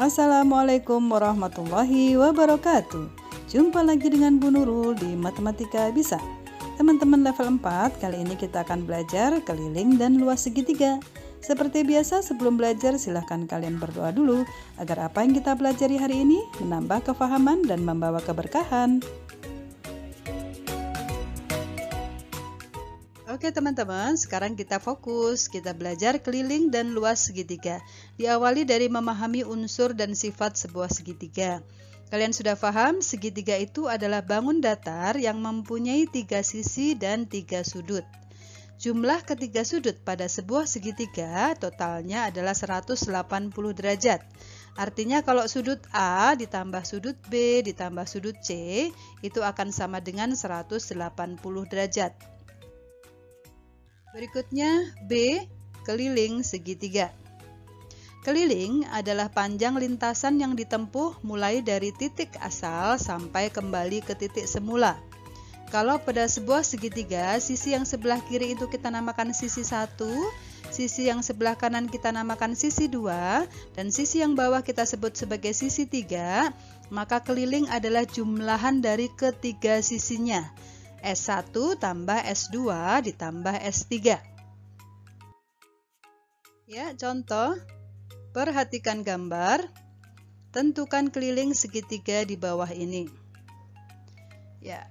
Assalamualaikum warahmatullahi wabarakatuh. Jumpa lagi dengan Bu Nurul di Matematika Bisa. Teman-teman level 4, kali ini kita akan belajar keliling dan luas segitiga. Seperti biasa, sebelum belajar silahkan kalian berdoa dulu agar apa yang kita pelajari hari ini menambah kefahaman dan membawa keberkahan. Oke teman-teman, sekarang kita fokus, kita belajar keliling dan luas segitiga. Diawali dari memahami unsur dan sifat sebuah segitiga. Kalian sudah paham, segitiga itu adalah bangun datar yang mempunyai 3 sisi dan 3 sudut. Jumlah ketiga sudut pada sebuah segitiga totalnya adalah 180 derajat. Artinya kalau sudut A ditambah sudut B ditambah sudut C, itu akan sama dengan 180 derajat. Berikutnya B, keliling segitiga. Keliling adalah panjang lintasan yang ditempuh mulai dari titik asal sampai kembali ke titik semula. Kalau pada sebuah segitiga, sisi yang sebelah kiri itu kita namakan sisi 1, sisi yang sebelah kanan kita namakan sisi 2, dan sisi yang bawah kita sebut sebagai sisi 3, maka keliling adalah jumlahan dari ketiga sisinya. S1 tambah S2 ditambah S3. Ya, contoh. Perhatikan gambar. Tentukan keliling segitiga di bawah ini. Ya,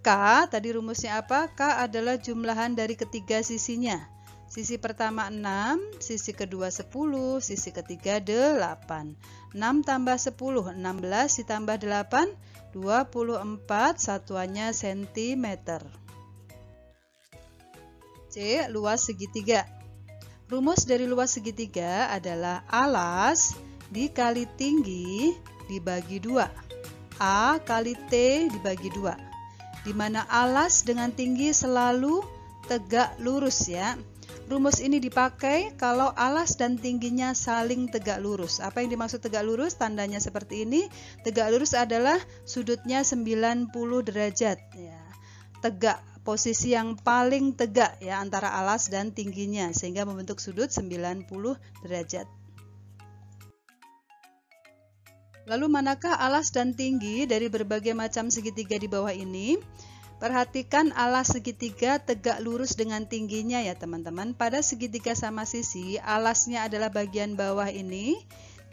K, tadi rumusnya apa? K adalah jumlahan dari ketiga sisinya. Sisi pertama 6, sisi kedua 10, sisi ketiga 8. 6 tambah 10, 16 ditambah 8, 24, satuannya cm. C, luas segitiga. Rumus dari luas segitiga adalah alas dikali tinggi dibagi 2. A kali T dibagi 2. Di mana alas dengan tinggi selalu tegak lurus ya. Rumus ini dipakai kalau alas dan tingginya saling tegak lurus. Apa yang dimaksud tegak lurus? Tandanya seperti ini. Tegak lurus adalah sudutnya 90 derajat ya. Tegak, posisi yang paling tegak ya antara alas dan tingginya sehingga membentuk sudut 90 derajat. Lalu manakah alas dan tinggi dari berbagai macam segitiga di bawah ini? Perhatikan alas segitiga tegak lurus dengan tingginya ya teman-teman. Pada segitiga sama sisi, alasnya adalah bagian bawah ini,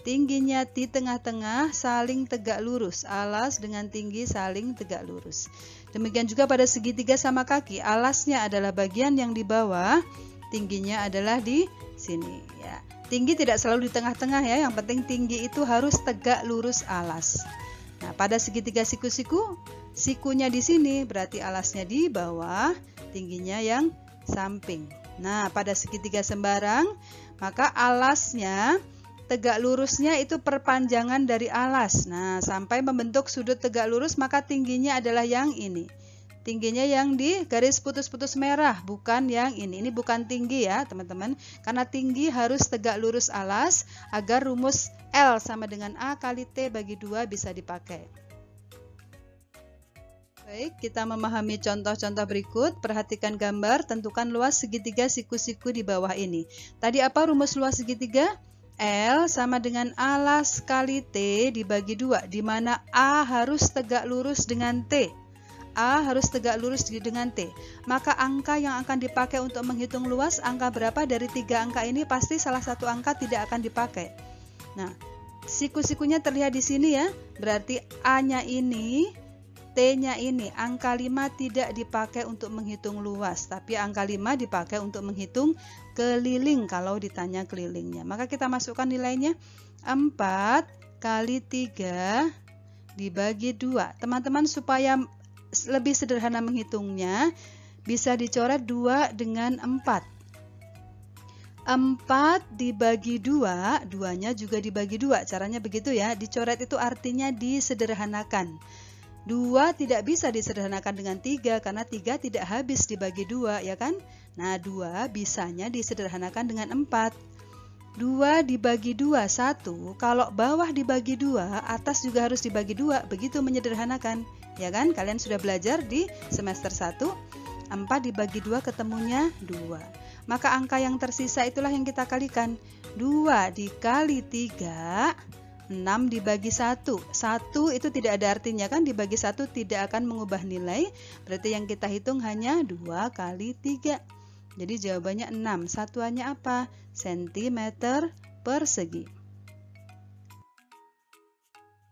tingginya di tengah-tengah saling tegak lurus. Alas dengan tinggi saling tegak lurus. Demikian juga pada segitiga sama kaki, alasnya adalah bagian yang di bawah, tingginya adalah di sini ya. Tinggi tidak selalu di tengah-tengah ya, yang penting tinggi itu harus tegak lurus alas. Nah, pada segitiga siku-siku, sikunya di sini berarti alasnya di bawah, tingginya yang samping. Nah, pada segitiga sembarang, maka alasnya, tegak lurusnya itu perpanjangan dari alas. Nah, sampai membentuk sudut tegak lurus, maka tingginya adalah yang ini. Tingginya yang di garis putus-putus merah, bukan yang ini. Ini bukan tinggi ya, teman-teman. Karena tinggi harus tegak lurus alas agar rumus L sama dengan A kali T bagi 2 bisa dipakai. Baik, kita memahami contoh-contoh berikut. Perhatikan gambar, tentukan luas segitiga siku-siku di bawah ini. Tadi apa rumus luas segitiga? L sama dengan alas kali T dibagi 2, di mana A harus tegak lurus dengan T. A harus tegak lurus dengan T. Maka angka yang akan dipakai untuk menghitung luas, angka berapa dari 3 angka ini pasti salah satu angka tidak akan dipakai. Nah, siku-sikunya terlihat di sini ya. Berarti A-nya ini, T-nya ini. Angka 5 tidak dipakai untuk menghitung luas, tapi angka 5 dipakai untuk menghitung keliling kalau ditanya kelilingnya. Maka kita masukkan nilainya 4 kali 3 dibagi 2. Teman-teman supaya lebih sederhana menghitungnya, bisa dicoret 2 dengan 4. 4 dibagi 2, 2-nya juga dibagi 2. Caranya begitu ya, dicoret itu artinya disederhanakan. 2 tidak bisa disederhanakan dengan 3 karena 3 tidak habis dibagi 2 ya kan. Nah 2 bisanya disederhanakan dengan 4. 2 dibagi 2, 1. Kalau bawah dibagi 2, atas juga harus dibagi 2. Begitu menyederhanakan ya kan. Kalian sudah belajar di semester 1. 4 dibagi 2 ketemunya 2. Maka angka yang tersisa itulah yang kita kalikan. 2 dikali 3 6 dibagi 1. 1 itu tidak ada artinya kan, dibagi 1 tidak akan mengubah nilai. Berarti yang kita hitung hanya 2 kali 3. Jadi jawabannya 6. Satuannya apa? Sentimeter persegi.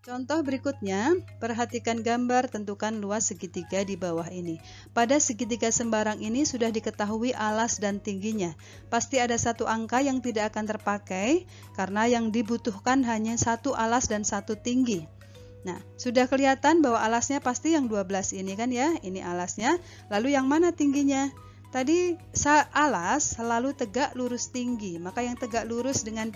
Contoh berikutnya, perhatikan gambar, tentukan luas segitiga di bawah ini. Pada segitiga sembarang ini sudah diketahui alas dan tingginya. Pasti ada satu angka yang tidak akan terpakai karena yang dibutuhkan hanya satu alas dan satu tinggi. Nah, sudah kelihatan bahwa alasnya pasti yang 12 ini kan ya, ini alasnya. Lalu yang mana tingginya? Tadi alas selalu tegak lurus tinggi, maka yang tegak lurus dengan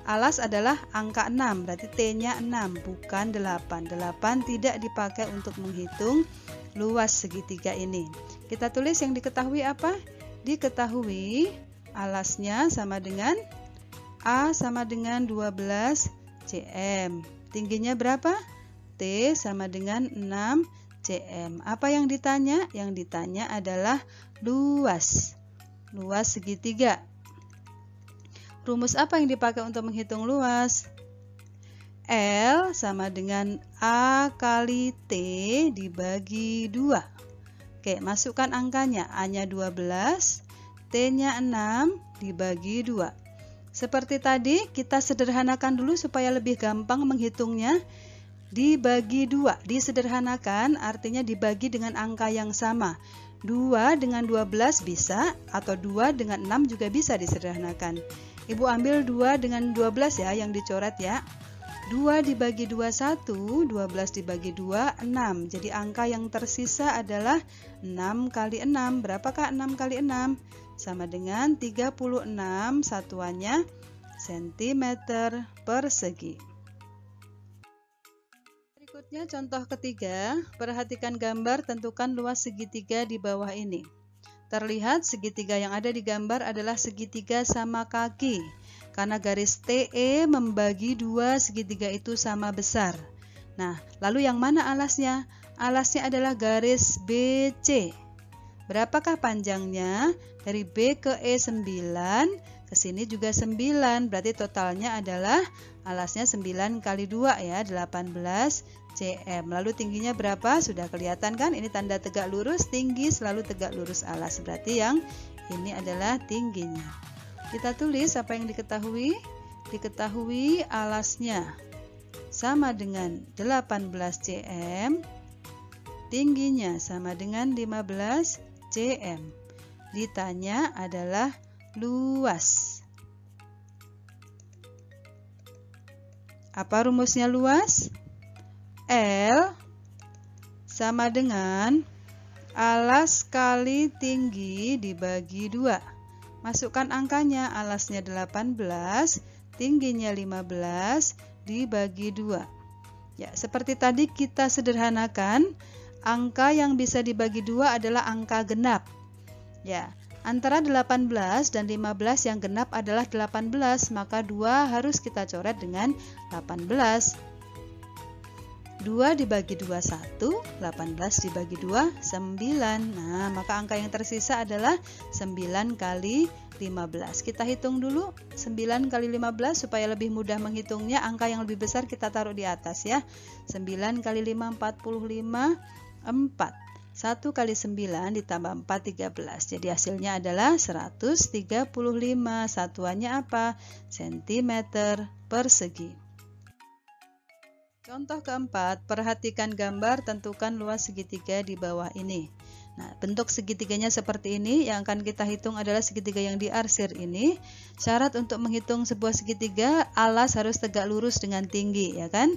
alas adalah angka 6, berarti T-nya 6, bukan 8. 8 tidak dipakai untuk menghitung luas segitiga ini. Kita tulis yang diketahui apa? Diketahui alasnya sama dengan A sama dengan 12 cm. Tingginya berapa? T sama dengan 6 cm. Apa yang ditanya? Yang ditanya adalah luas segitiga. Rumus apa yang dipakai untuk menghitung luas? L sama dengan A kali T dibagi 2. Oke, masukkan angkanya. A-nya 12, T-nya 6 dibagi 2. Seperti tadi, kita sederhanakan dulu supaya lebih gampang menghitungnya. Dibagi 2, disederhanakan artinya dibagi dengan angka yang sama. 2 dengan 12 bisa, atau 2 dengan 6 juga bisa disederhanakan. Ibu ambil 2 dengan 12 ya, yang dicoret ya. 2 dibagi 2, 1, 12 dibagi 2, 6. Jadi angka yang tersisa adalah 6 kali 6. Berapakah 6 kali 6? Sama dengan 36, satuannya sentimeter persegi. Berikutnya contoh ketiga, perhatikan gambar, tentukan luas segitiga di bawah ini. Terlihat segitiga yang ada di gambar adalah segitiga sama kaki, karena garis TE membagi dua segitiga itu sama besar. Nah, lalu yang mana alasnya? Alasnya adalah garis BC. Berapakah panjangnya? Dari B ke E 9, ke sini juga 9, berarti totalnya adalah alasnya 9 kali 2 ya, 18 cm. Lalu tingginya berapa? Sudah kelihatan kan? Ini tanda tegak lurus, tinggi selalu tegak lurus alas. Berarti yang ini adalah tingginya. Kita tulis apa yang diketahui. Diketahui alasnya sama dengan 18 cm, tingginya sama dengan 15 cm. Ditanya adalah luas. Apa rumusnya luas? L sama dengan alas kali tinggi dibagi 2. Masukkan angkanya, alasnya 18, tingginya 15 dibagi 2. Ya, seperti tadi kita sederhanakan, angka yang bisa dibagi 2 adalah angka genap. Ya, antara 18 dan 15 yang genap adalah 18, maka 2 harus kita coret dengan 18. 2 dibagi 2, 1, 18 dibagi 2, 9. Nah, maka angka yang tersisa adalah 9 kali 15. Kita hitung dulu 9 kali 15 supaya lebih mudah menghitungnya. Angka yang lebih besar kita taruh di atas ya. 9 kali 5, 45, 4. 1 kali 9 ditambah 4, 13. Jadi hasilnya adalah 135. Satuannya apa? Sentimeter persegi. Contoh keempat, perhatikan gambar, tentukan luas segitiga di bawah ini. Nah, bentuk segitiganya seperti ini. Yang akan kita hitung adalah segitiga yang diarsir ini. Syarat untuk menghitung sebuah segitiga, alas harus tegak lurus dengan tinggi, ya kan?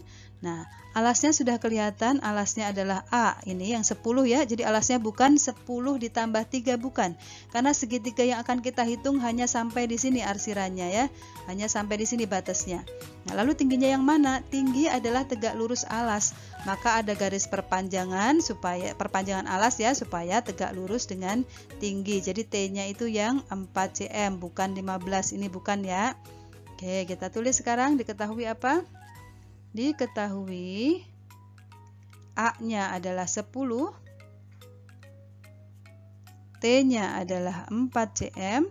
Nah, alasnya sudah kelihatan, alasnya adalah A. Ini yang 10 ya, jadi alasnya bukan 10 ditambah 3, bukan. Karena segitiga yang akan kita hitung hanya sampai di sini arsirannya ya. Hanya sampai di sini batasnya. Nah, lalu tingginya yang mana? Tinggi adalah tegak lurus alas. Maka ada garis perpanjangan supaya perpanjangan alas ya, supaya tegak lurus dengan tinggi. Jadi T-nya itu yang 4 cm, bukan 15. Ini bukan ya. Oke, kita tulis sekarang. Diketahui apa? Diketahui A-nya adalah 10, T-nya adalah 4 cm.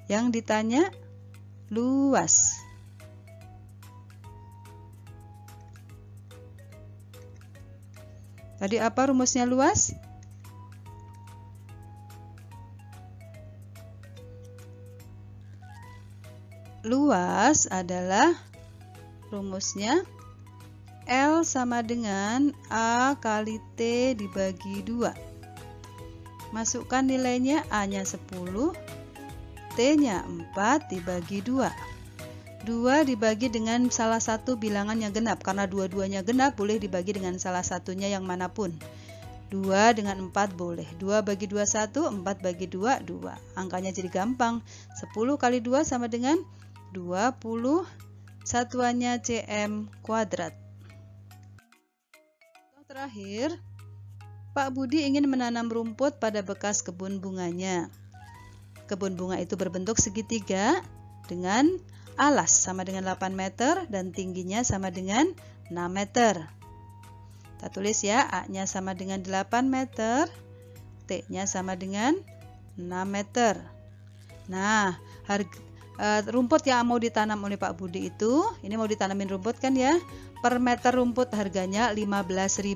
Yang ditanya luas. Tadi apa rumusnya luas? Luas adalah rumusnya L sama dengan A kali T dibagi 2. Masukkan nilainya, A-nya 10, T-nya 4 dibagi 2. 2 dibagi dengan salah satu bilangan yang genap. Karena dua-duanya genap, boleh dibagi dengan salah satunya yang manapun. 2 dengan 4 boleh. 2 bagi 2, 1, 4 bagi 2, 2. Angkanya jadi gampang. 10 kali 2 sama dengan 20, satuannya cm kuadrat. Terakhir, Pak Budi ingin menanam rumput pada bekas kebun bunganya. Kebun bunga itu berbentuk segitiga dengan alas sama dengan 8 meter dan tingginya sama dengan 6 meter. Kita tulis ya, A-nya sama dengan 8 meter, T-nya sama dengan 6 meter. Nah, rumput yang mau ditanam oleh Pak Budi itu, ini mau ditanamin rumput kan ya, per meter rumput harganya 15.000.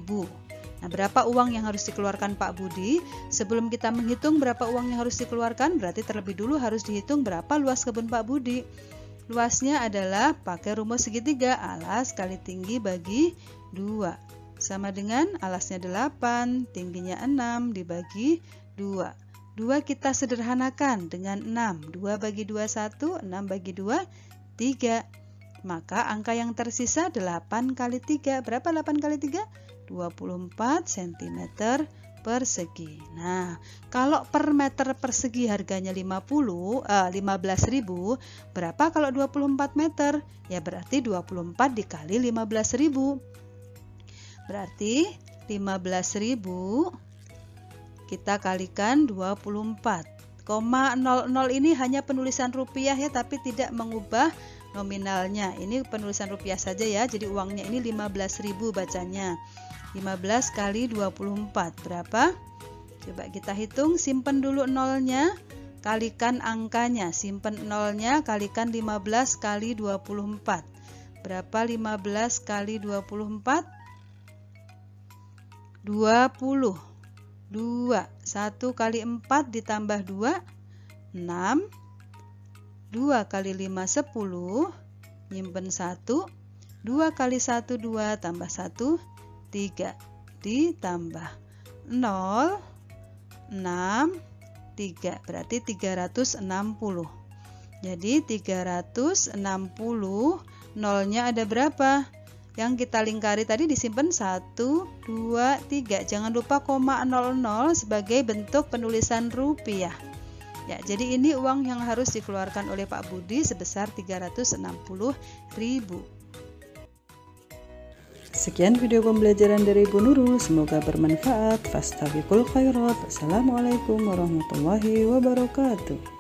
Nah, berapa uang yang harus dikeluarkan Pak Budi? Sebelum kita menghitung berapa uang yang harus dikeluarkan, berarti terlebih dulu harus dihitung berapa luas kebun Pak Budi. Luasnya adalah pakai rumus segitiga, alas kali tinggi bagi 2. Sama dengan alasnya 8, tingginya 6 dibagi 2. 2 kita sederhanakan dengan 6. 2 bagi 2, 1, 6 bagi 2, 3. Maka angka yang tersisa 8 kali 3. Berapa 8 kali 3? 24 cm persegi. Nah, kalau per meter persegi harganya 15.000, berapa kalau 24 meter? Ya berarti 24 dikali 15.000. Berarti 15.000 kita kalikan 24. 0,00 ini hanya penulisan rupiah ya, tapi tidak mengubah nominalnya. Ini penulisan rupiah saja ya, jadi uangnya ini 15.000 bacanya. 15 kali 24 berapa? Coba kita hitung, simpen dulu nolnya, kalikan angkanya, simpen nolnya, kalikan 15 kali 24. Berapa 15 kali 24? 20. 2. 1 kali 4 ditambah 2, 6. 2 kali 5, 10. Nyimpen 1. 2 kali 1, 2 tambah 1, 3. Ditambah 0, 6, 3. Berarti 360. Jadi 360, nolnya ada berapa? Yang kita lingkari tadi disimpan 1, 2, 3. Jangan lupa koma 00 sebagai bentuk penulisan rupiah. Ya, jadi ini uang yang harus dikeluarkan oleh Pak Budi sebesar 360.000. Sekian video pembelajaran dari Ibu Nurul, semoga bermanfaat. Fastabiqul khairat. Wassalamualaikum warahmatullahi wabarakatuh.